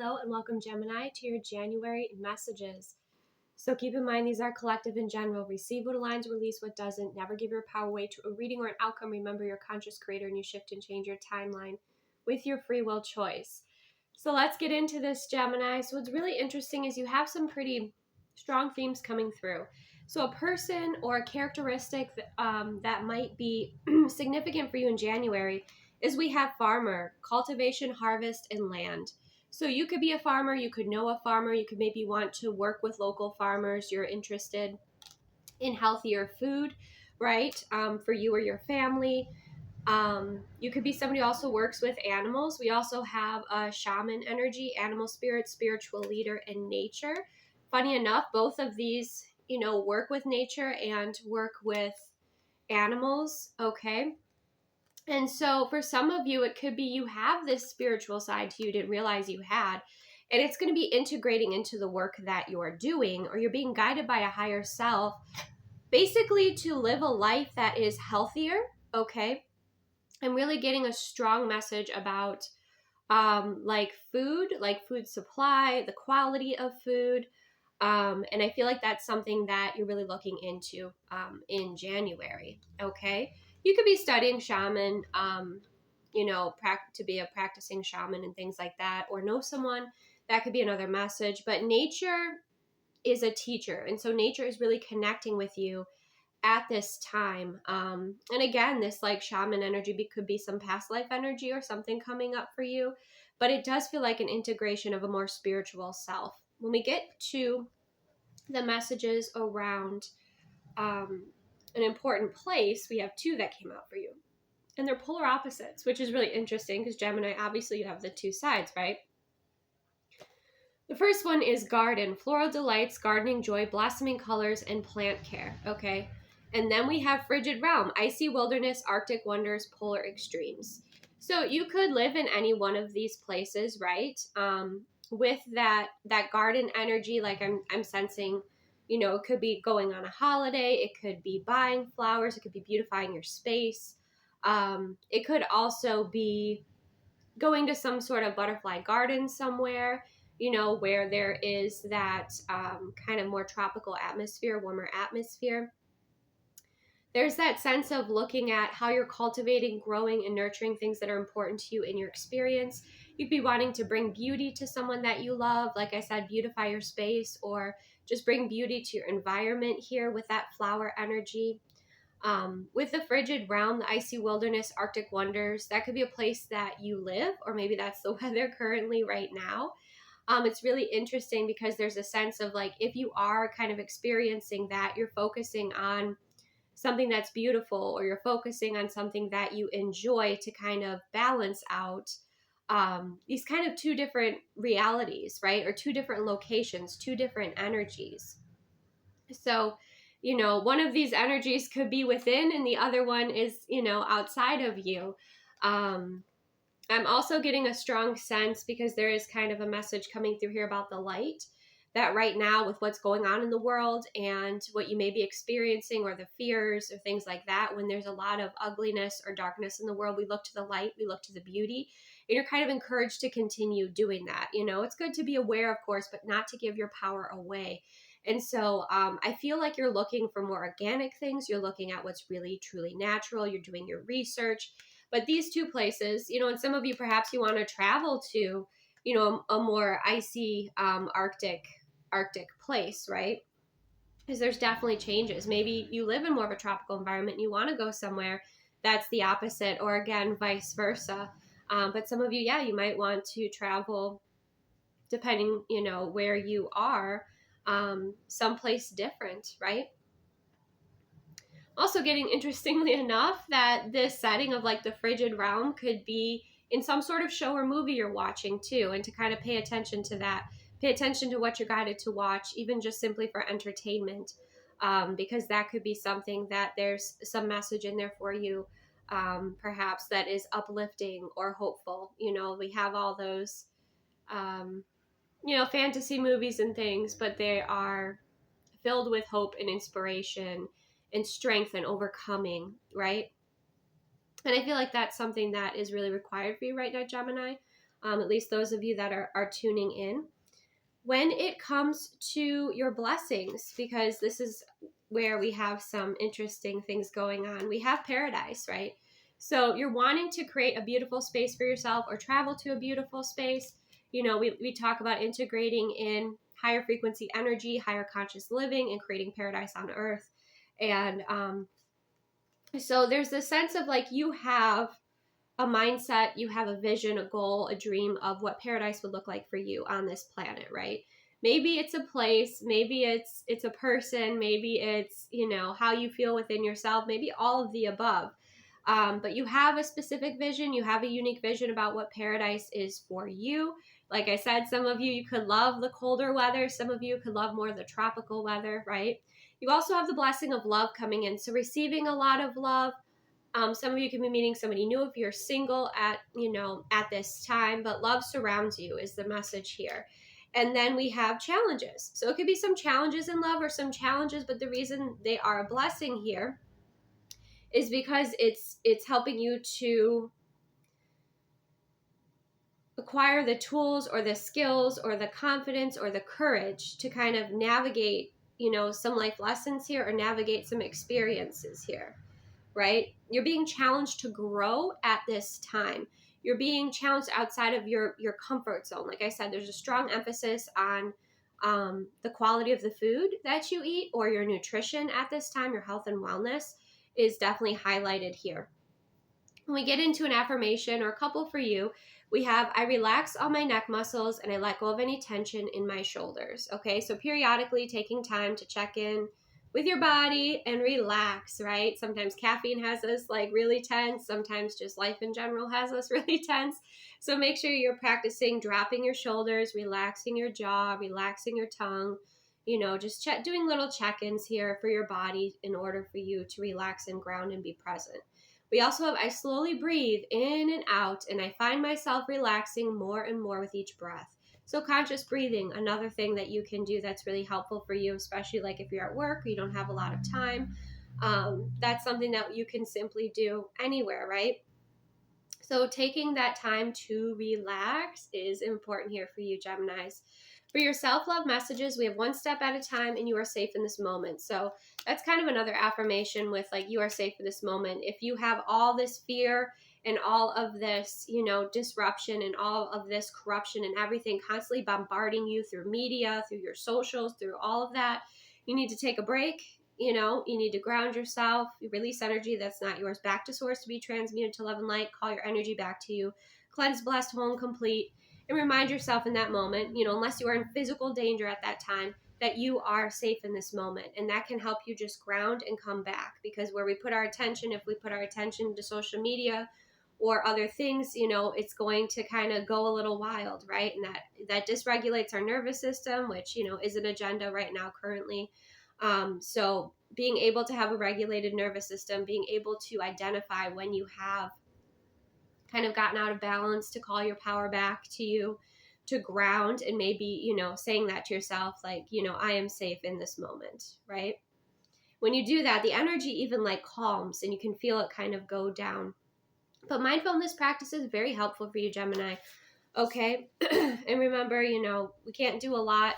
Hello and welcome, Gemini, to your January messages. So keep in mind, these are collective in general. Receive what aligns, release what doesn't. Never give your power away to a reading or an outcome. Remember, you're a conscious creator and you shift and change your timeline with your free will choice. So let's get into this, Gemini. So what's really interesting is you have some pretty strong themes coming through. So a person or a characteristic that might be significant for you in January is we have farmer, cultivation, harvest, and land. So you could be a farmer, you could know a farmer, you could maybe want to work with local farmers, you're interested in healthier food, right, for you or your family. You could be somebody who also works with animals. We also have a shaman energy, animal spirit, spiritual leader, and nature. Funny enough, both of these, work with nature and work with animals, okay? And so for some of you, it could be you have this spiritual side to you didn't realize you had, and it's going to be integrating into the work that you're doing, or you're being guided by a higher self, basically to live a life that is healthier, okay? I'm really getting a strong message about like food supply, the quality of food. And I feel like that's something that you're really looking into in January, okay? You could be studying shaman, to be a practicing shaman and things like that, or know someone. That could be another message. But nature is a teacher, and so nature is really connecting with you at this time. And again, this like shaman energy could be some past life energy or something coming up for you, but it does feel like an integration of a more spiritual self. When we get to the messages around an important place, we have two that came out for you, and they're polar opposites, which is really interesting because Gemini, obviously you have the two sides, right? The first one is garden, floral delights, gardening joy, blossoming colors, and plant care, okay? And then we have frigid realm, icy wilderness, Arctic wonders, polar extremes. So you could live in any one of these places, right? With that garden energy, like I'm sensing, it could be going on a holiday, it could be buying flowers, it could be beautifying your space. It could also be going to some sort of butterfly garden somewhere, where there is that kind of more tropical atmosphere, warmer atmosphere. There's that sense of looking at how you're cultivating, growing, and nurturing things that are important to you in your experience. You'd be wanting to bring beauty to someone that you love. Like I said, beautify your space, or just bring beauty to your environment here with that flower energy. With the frigid realm, the icy wilderness, Arctic wonders, that could be a place that you live, or maybe that's the weather currently right now. It's really interesting because there's a sense of like, if you are kind of experiencing that, you're focusing on something that's beautiful, or you're focusing on something that you enjoy to kind of balance out these kind of two different realities, right? Or two different locations, two different energies. So, one of these energies could be within and the other one is, outside of you. I'm also getting a strong sense, because there is kind of a message coming through here about the light, that right now with what's going on in the world and what you may be experiencing, or the fears or things like that, when there's a lot of ugliness or darkness in the world, we look to the light, we look to the beauty, and you're kind of encouraged to continue doing that. It's good to be aware, of course, but not to give your power away. And so I feel like you're looking for more organic things. You're looking at what's really, truly natural. You're doing your research. But these two places, and some of you, perhaps you want to travel to, a more icy Arctic place, right? Because there's definitely changes. Maybe you live in more of a tropical environment and you want to go somewhere that's the opposite, or again, vice versa. But some of you, you might want to travel, depending, where you are, someplace different, right? Also getting, interestingly enough, that this setting of like the frigid realm could be in some sort of show or movie you're watching too, and to kind of pay attention to that. Pay attention to what you're guided to watch, even just simply for entertainment, because that could be something that there's some message in there for you, perhaps that is uplifting or hopeful. We have all those fantasy movies and things, but they are filled with hope and inspiration and strength and overcoming, right? And I feel like that's something that is really required for you right now, Gemini. at least those of you that are tuning in. When it comes to your blessings, because this is where we have some interesting things going on, we have paradise, right? So you're wanting to create a beautiful space for yourself or travel to a beautiful space. You know, we talk about integrating in higher frequency energy, higher conscious living, and creating paradise on earth. And so there's this sense of like you have a mindset, you have a vision, a goal, a dream of what paradise would look like for you on this planet, right? Maybe it's a place, maybe it's a person, maybe it's, you know, how you feel within yourself, maybe all of the above. But you have a specific vision, you have a unique vision about what paradise is for you. Like I said, some of you could love the colder weather, some of you could love more of the tropical weather, right? You also have the blessing of love coming in, so receiving a lot of love. Some of you can be meeting somebody new if you're single at this time, but love surrounds you is the message here. And then we have challenges. So it could be some challenges in love or some challenges, but the reason they are a blessing here is because it's helping you to acquire the tools or the skills or the confidence or the courage to kind of navigate, some life lessons here or navigate some experiences here. Right? You're being challenged to grow at this time. You're being challenged outside of your comfort zone. Like I said, there's a strong emphasis on the quality of the food that you eat or your nutrition at this time. Your health and wellness is definitely highlighted here. When we get into an affirmation or a couple for you, we have, I relax all my neck muscles and I let go of any tension in my shoulders. Okay, so periodically taking time to check in with your body and relax, right? Sometimes caffeine has us like really tense. Sometimes just life in general has us really tense. So make sure you're practicing dropping your shoulders, relaxing your jaw, relaxing your tongue, just doing little check-ins here for your body in order for you to relax and ground and be present. We also have, I slowly breathe in and out, and I find myself relaxing more and more with each breath. So conscious breathing, another thing that you can do that's really helpful for you, especially like if you're at work or you don't have a lot of time. That's something that you can simply do anywhere, right? So taking that time to relax is important here for you, Geminis. For your self-love messages, we have one step at a time and you are safe in this moment. So that's kind of another affirmation with like, you are safe in this moment. If you have all this fear and all of this, disruption and all of this corruption and everything constantly bombarding you through media, through your socials, through all of that, you need to take a break. You need to ground yourself, you release energy that's not yours back to source to be transmuted to love and light, call your energy back to you, cleanse, blessed, whole, and complete, and remind yourself in that moment, unless you are in physical danger at that time, that you are safe in this moment. And that can help you just ground and come back, because where we put our attention, if we put our attention to social media or other things, it's going to kind of go a little wild, right? And that dysregulates our nervous system, which, is an agenda right now currently. So being able to have a regulated nervous system, being able to identify when you have kind of gotten out of balance, to call your power back to you, to ground, and maybe, saying that to yourself, like, I am safe in this moment, right? When you do that, the energy even like calms and you can feel it kind of go down. But mindfulness practice is very helpful for you, Gemini. Okay. And remember, we can't do a lot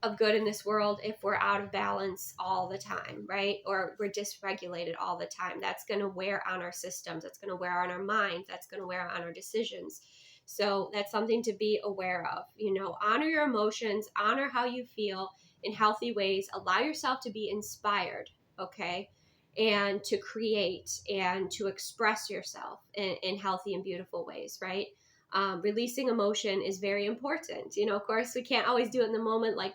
of good in this world if we're out of balance all the time, right? Or we're dysregulated all the time. That's going to wear on our systems. That's going to wear on our minds. That's going to wear on our decisions. So that's something to be aware of. Honor your emotions, honor how you feel in healthy ways. Allow yourself to be inspired, okay? And to create and to express yourself in healthy and beautiful ways, right? Releasing emotion is very important. Of course, we can't always do it in the moment, like,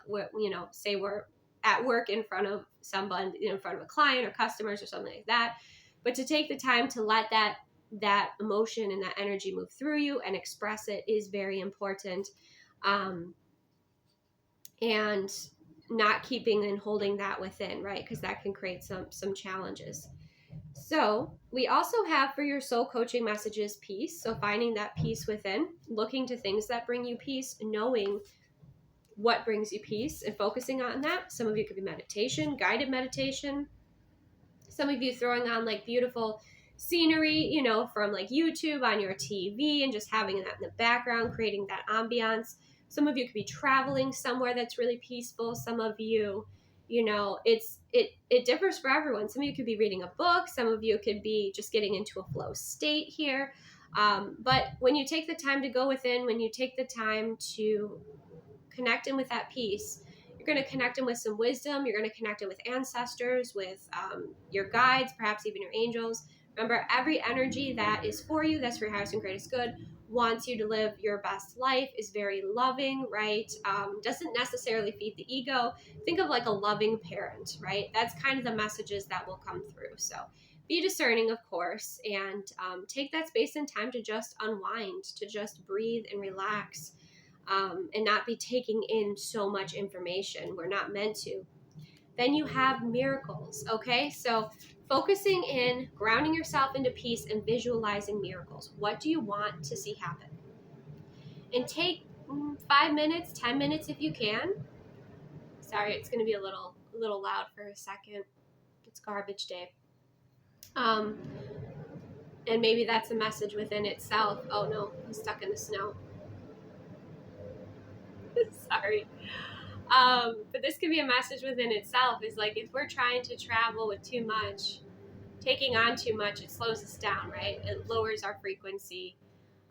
say we're at work in front of someone, in front of a client or customers or something like that. But to take the time to let that emotion and that energy move through you and express it is very important. And not keeping and holding that within, right? Because that can create some challenges. So we also have for your soul coaching messages, peace. So finding that peace within, looking to things that bring you peace, knowing what brings you peace and focusing on that. Some of you could be meditation, guided meditation. Some of you throwing on like beautiful scenery, you know, from like YouTube on your TV and just having that in the background, creating that ambiance. Some of you could be traveling somewhere that's really peaceful. Some of you, you know, it differs for everyone. Some of you could be reading a book. Some of you could be just getting into a flow state here. But when you take the time to go within, when you take the time to connect in with that peace, you're going to connect in with some wisdom. You're going to connect in with ancestors, with your guides, perhaps even your angels. Remember, every energy that is for you, that's for your highest and greatest good, wants you to live your best life, is very loving, right? Doesn't necessarily feed the ego. Think of like a loving parent, right? That's kind of the messages that will come through. So be discerning, of course, and take that space and time to just unwind, to just breathe and relax, and not be taking in so much information. We're not meant to. Then you have miracles, okay? So focusing in, grounding yourself into peace, and visualizing miracles. What do you want to see happen? And take 5 minutes, 10 minutes if you can. Sorry, it's going to be a little loud for a second. It's garbage day. And maybe that's a message within itself. Oh no, I'm stuck in the snow. Sorry. But this could be a message within itself, is like, if we're trying to travel with too much, taking on too much, it slows us down, right? It lowers our frequency.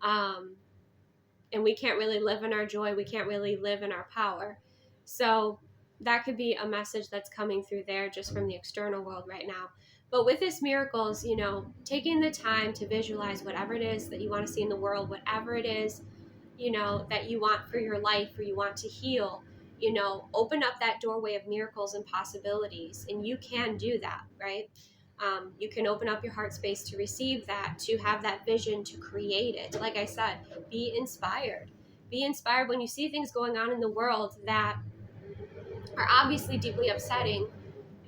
And we can't really live in our joy. We can't really live in our power. So that could be a message that's coming through there just from the external world right now. But with this miracles, you know, taking the time to visualize whatever it is that you want to see in the world, whatever it is, you know, that you want for your life, or you want to heal, you know, open up that doorway of miracles and possibilities. And you can do that, right? You can open up your heart space to receive that, to have that vision, to create it. Like I said, be inspired. Be inspired when you see things going on in the world that are obviously deeply upsetting,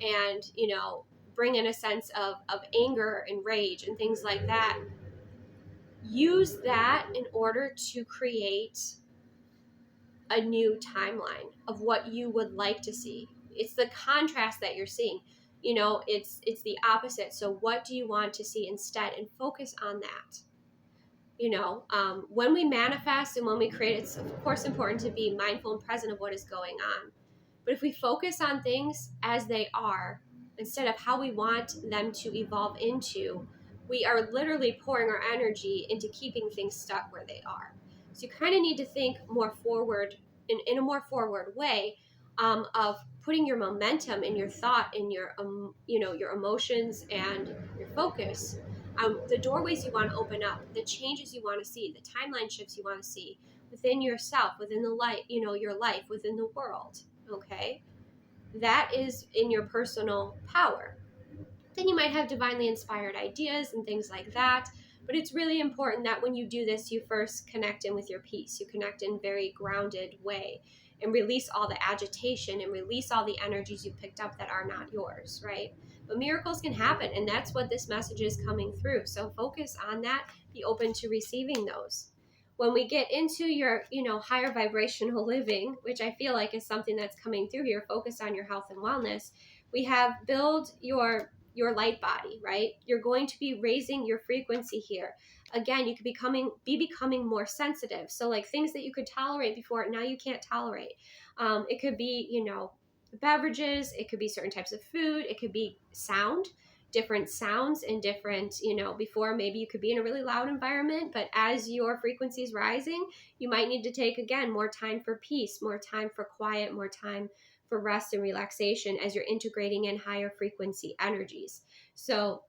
and, you know, bring in a sense of anger and rage and things like that. Use that in order to create a new timeline of what you would like to see. It's the contrast that you're seeing. You know, it's the opposite. So what do you want to see instead? And focus on that. You know, when we manifest and when we create, it's of course important to be mindful and present of what is going on. But if we focus on things as they are, instead of how we want them to evolve into, we are literally pouring our energy into keeping things stuck where they are. So you kind of need to think more forward, in a more forward way, of putting your momentum and your thought and your, you know, your emotions and your focus, the doorways you want to open up, the changes you want to see, the timeline shifts you want to see within yourself, within the light, you know, your life, within the world. Okay, that is in your personal power. Then you might have divinely inspired ideas and things like that. But it's really important that when you do this, you first connect in with your peace. You connect in a very grounded way and release all the agitation and release all the energies you picked up that are not yours, right? But miracles can happen, and that's what this message is coming through. So focus on that. Be open to receiving those. When we get into your, you know, higher vibrational living, which I feel like is something that's coming through here, focus on your health and wellness. We have build your light body, right? You're going to be raising your frequency here. Again, you could be becoming more sensitive. So like things that you could tolerate before, now you can't tolerate. It could be, you know, beverages, it could be certain types of food, it could be sound, different sounds and different, you know, before maybe you could be in a really loud environment, but as your frequency is rising, you might need to take, again, more time for peace, more time for quiet, more time for rest and relaxation as you're integrating in higher frequency energies. So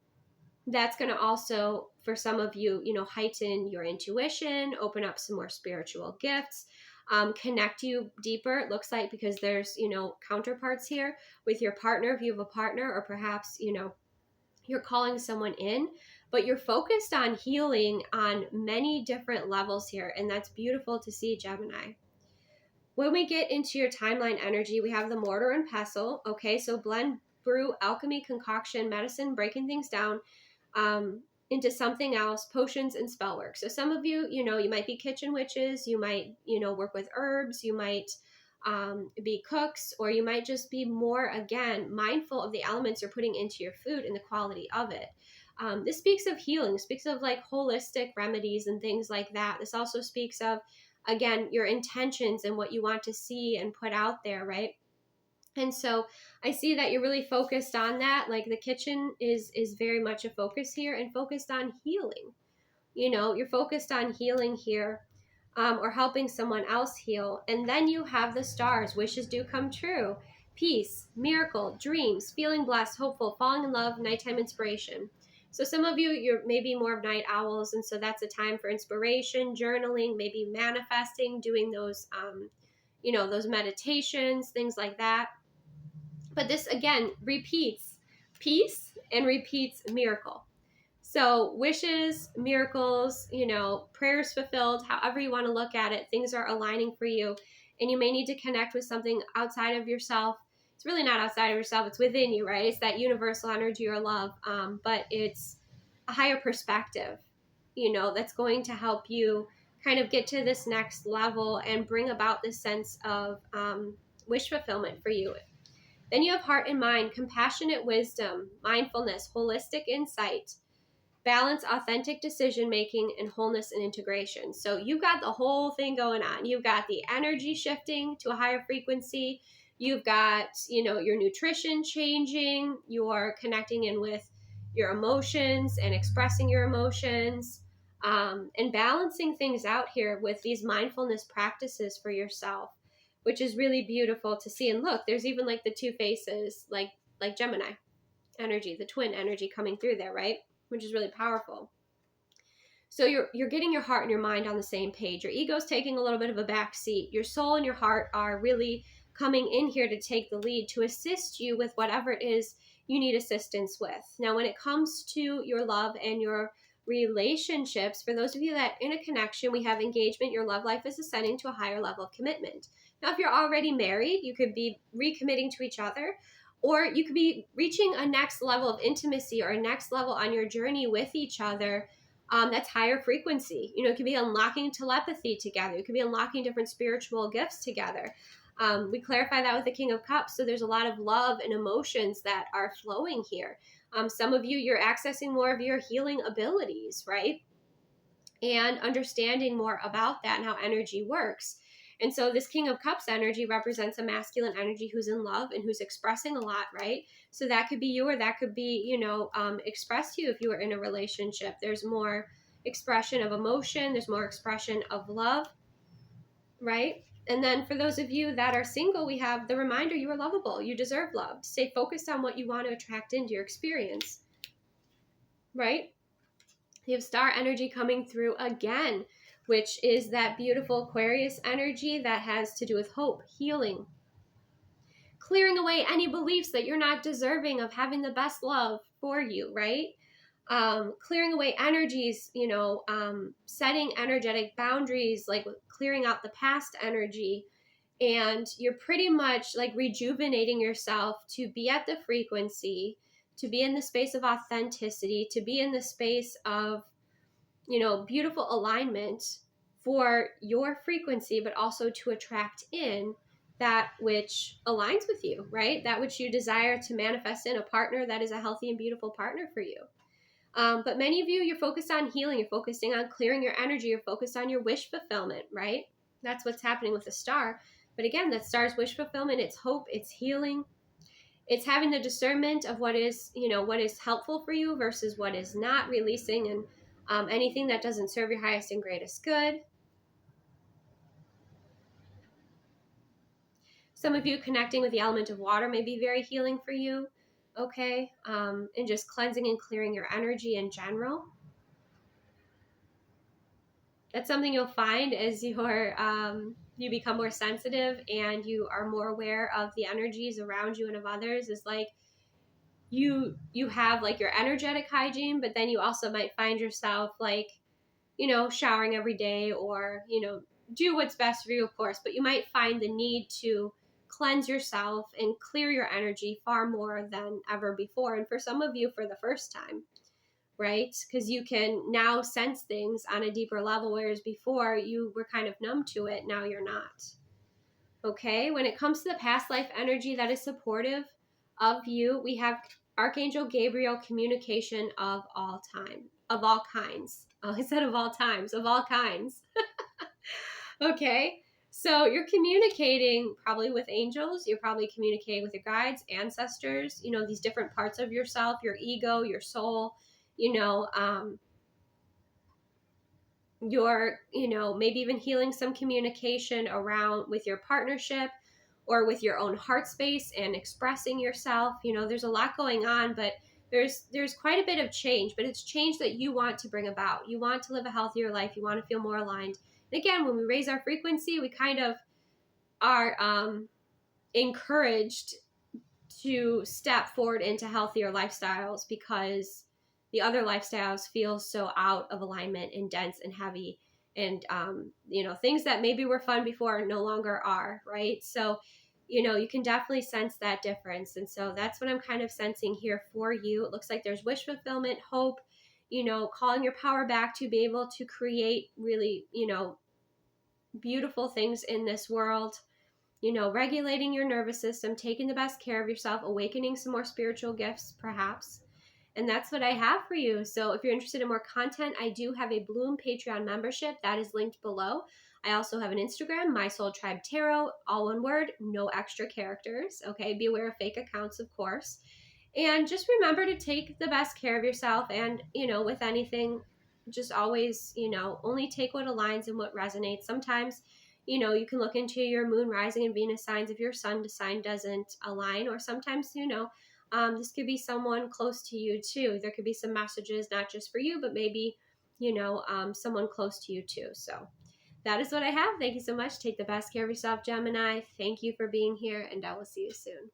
that's going to also, for some of you, you know, heighten your intuition, open up some more spiritual gifts, connect you deeper. It looks like, because there's, you know, counterparts here with your partner, if you have a partner, or perhaps, you know, you're calling someone in, but you're focused on healing on many different levels here. And that's beautiful to see, Gemini. When we get into your timeline energy, we have the mortar and pestle. Okay, so blend, brew, alchemy, concoction, medicine, breaking things down into something else, potions and spell work. So some of you, you know, you might be kitchen witches, you might, you know, work with herbs, you might be cooks, or you might just be more, again, mindful of the elements you're putting into your food and the quality of it. This speaks of healing, speaks of like holistic remedies and things like that. This also speaks of, again, your intentions and what you want to see and put out there, right? And so I see that you're really focused on that. Like the kitchen is very much a focus here, and focused on healing. You're focused on healing here, or helping someone else heal. And then you have the stars. Wishes do come true. Peace, miracle, dreams, feeling blessed, hopeful, falling in love, nighttime inspiration. So some of you're maybe more of night owls, and so that's a time for inspiration, journaling, maybe manifesting, doing those those meditations, things like that. But this again repeats peace and repeats miracle. So wishes, miracles, prayers fulfilled, however you want to look at it, things are aligning for you. And you may need to connect with something outside of yourself. It's really not outside of yourself. It's within you, right? It's that universal energy or love. But it's a higher perspective, that's going to help you kind of get to this next level and bring about this sense of wish fulfillment for you. Then you have heart and mind, compassionate wisdom, mindfulness, holistic insight, balance, authentic decision making, and wholeness and integration. So you've got the whole thing going on. You've got the energy shifting to a higher frequency. You've got, your nutrition changing. You're connecting in with your emotions and expressing your emotions, and balancing things out here with these mindfulness practices for yourself, which is really beautiful to see. And look, there's even like the two faces, like Gemini energy, the twin energy coming through there, right? Which is really powerful. So you're getting your heart and your mind on the same page. Your ego's taking a little bit of a back seat. Your soul and your heart are really coming in here to take the lead, to assist you with whatever it is you need assistance with. Now, when it comes to your love and your relationships, for those of you that in a connection, we have engagement, your love life is ascending to a higher level of commitment. Now, if you're already married, you could be recommitting to each other, or you could be reaching a next level of intimacy or a next level on your journey with each other. That's higher frequency. It could be unlocking telepathy together. It could be unlocking different spiritual gifts together. We clarify that with the King of Cups. So there's a lot of love and emotions that are flowing here. Some of you're accessing more of your healing abilities, right? And understanding more about that and how energy works. And so this King of Cups energy represents a masculine energy who's in love and who's expressing a lot, right? So that could be you, or that could be, expressed to you if you were in a relationship. There's more expression of emotion. There's more expression of love, right? And then for those of you that are single, we have the reminder you are lovable. You deserve love. Stay focused on what you want to attract into your experience, right? You have star energy coming through again, which is that beautiful Aquarius energy that has to do with hope, healing, clearing away any beliefs that you're not deserving of having the best love for you, right? Clearing away energies, setting energetic boundaries, like clearing out the past energy. And you're pretty much like rejuvenating yourself to be at the frequency, to be in the space of authenticity, to be in the space of, beautiful alignment for your frequency, but also to attract in that which aligns with you, right? That which you desire to manifest in a partner that is a healthy and beautiful partner for you. But many of you're focused on healing. You're focusing on clearing your energy. You're focused on your wish fulfillment, right? That's what's happening with the star. But again, that star's wish fulfillment, it's hope, it's healing. It's having the discernment of what is, what is helpful for you versus what is not, releasing and anything that doesn't serve your highest and greatest good. Some of you connecting with the element of water may be very healing for you, okay? And just cleansing and clearing your energy in general. That's something you'll find as you become more sensitive and you are more aware of the energies around you and of others, is like you have like your energetic hygiene, but then you also might find yourself like, showering every day, or, do what's best for you, of course, but you might find the need to cleanse yourself and clear your energy far more than ever before. And for some of you, for the first time, right? Because you can now sense things on a deeper level, whereas before you were kind of numb to it. Now you're not. Okay. When it comes to the past life energy that is supportive of you, we have Archangel Gabriel, communication of all time, of all kinds. Oh, I said of all times, of all kinds. Okay. So you're communicating probably with angels. You're probably communicating with your guides, ancestors, these different parts of yourself, your ego, your soul, you're, maybe even healing some communication around with your partnership or with your own heart space and expressing yourself. There's a lot going on, but there's quite a bit of change, but it's change that you want to bring about. You want to live a healthier life. You want to feel more aligned. And again, when we raise our frequency, we kind of are encouraged to step forward into healthier lifestyles, because the other lifestyles feel so out of alignment and dense and heavy, and things that maybe were fun before no longer are, right? So you can definitely sense that difference. And so that's what I'm kind of sensing here for you. It looks like there's wish fulfillment, hope, calling your power back to be able to create really beautiful things in this world, regulating your nervous system, taking the best care of yourself, awakening some more spiritual gifts, perhaps. And that's what I have for you. So if you're interested in more content, I do have a Bloom Patreon membership that is linked below. I also have an Instagram, My Soul Tribe Tarot, all one word, no extra characters. Okay, be aware of fake accounts, of course. And just remember to take the best care of yourself. And, with anything, just always, only take what aligns and what resonates. Sometimes, you can look into your moon, rising, and Venus signs if your sun sign doesn't align. Or sometimes, this could be someone close to you too. There could be some messages, not just for you, but maybe, someone close to you too. So that is what I have. Thank you so much. Take the best care of yourself, Gemini. Thank you for being here, and I will see you soon.